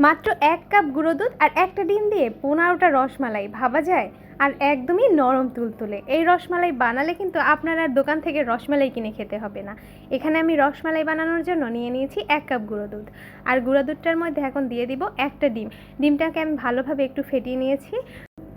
মাত্র 1 কাপ গুঁড়ো দুধ আর একটা ডিম দিয়ে 15টা রসমালাই, ভাবা যায়? আর একদমই নরম তুলতুলে। এই রসমালাই বানালে কিন্তু আপনার আর দোকান থেকে রসমালাই কিনে খেতে হবে না। এখানে আমি রসমালাই বানানোর জন্য নিয়ে নিয়েছি 1 কাপ গুঁড়ো দুধ। আর গুঁড়ো দুধটার মধ্যে এখন দিয়ে দিব একটা ডিম। ডিমটাকে আমি ভালোভাবে একটু ফেটিয়ে নিয়েছি।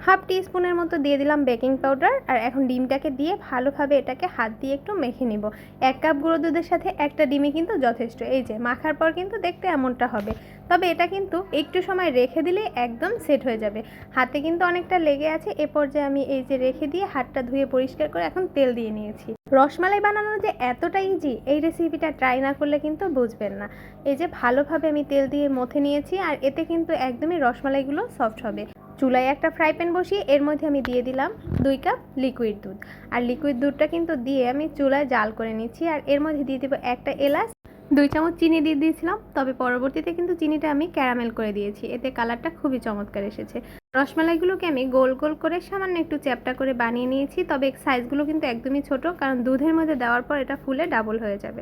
হাফ টিস্পুনের মতো দিয়ে দিলাম বেকিং পাউডার। আর এখন ডিমটাকে দিয়ে ভালোভাবে এটাকে হাত দিয়ে একটু মেখে নিব। 1 কাপ গুঁড়ো দুধের সাথে একটা ডিমই কিন্তু যথেষ্ট। এই যে মাখার পর কিন্তু দেখতে এমনটা হবে। তবে এটা কিন্তু একটু সময় রেখে দিলে একদম সেট হয়ে যাবে। হাতে কিন্তু অনেকটা লেগে আছে, এ পর্যায়ে আমি এই যে রেখে দিয়ে হাতটা ধুয়ে পরিষ্কার করে এখন তেল দিয়ে নিয়েছি। রসমালাই বানানো যে এতটা ইজি, এই রেসিপিটা ট্রাই না করলে কিন্তু বুঝবেন না। এই যে ভালোভাবে আমি তেল দিয়ে মথে নিয়েছি, আর এতে কিন্তু একদমই রসমালাইগুলো সফট হবে। চুলায় একটা ফ্রাই প্যান বসিয়ে এর মধ্যে আমি দিয়ে দিলাম 2 কাপ লিকুইড দুধ। আর লিকুইড দুধটা কিন্তু দিয়ে আমি চুলায় জাল করে নিচ্ছি। আর এর মধ্যে দিয়ে দেবো একটা এলাচ, 2 চামচ চিনি দিয়ে দিয়েছিলাম, তবে পরবর্তীতে কিন্তু চিনিটা আমি ক্যারামেল করে দিয়েছি। এতে কালারটা খুবই চমৎকার এসেছে। রসমালাইগুলোকে আমি গোল গোল করে সামান্য একটু চ্যাপ্টা করে বানিয়ে নিয়েছি, তবে সাইজগুলো কিন্তু একদমই ছোট, কারণ দুধের মধ্যে দেওয়ার পর এটা ফুলে ডাবল হয়ে যাবে।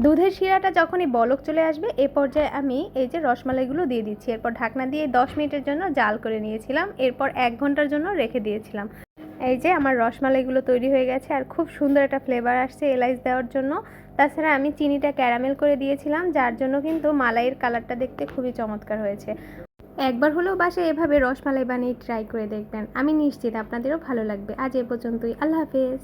দুধের শিরাটা যখনই বলক চলে আসবে, এ পর্যায়ে আমি এই যে রসমালাইগুলো দিয়ে দিচ্ছি। এরপর ঢাকনা দিয়ে 10 মিনিটের জন্য জাল করে নিয়েছিলাম। এরপর 1 ঘন্টার জন্য রেখে দিয়েছিলাম। এই যে আমার রসমালাইগুলো তৈরি হয়ে গেছে, আর খুব সুন্দর একটা ফ্লেভার আসছে এলাচ দেওয়ার জন্য। তাছাড়া আমি চিনিটা ক্যারামেল করে দিয়েছিলাম, যার জন্য কিন্তু মালাইয়ের কালারটা দেখতে খুবই চমৎকার হয়েছে। একবার হলেও বাসায় এভাবে রসমালাই বানিয়ে ট্রাই করে দেখবেন, আমি নিশ্চিত আপনাদেরও ভালো লাগবে। আজ এ পর্যন্তই, আল্লাহ হাফেজ।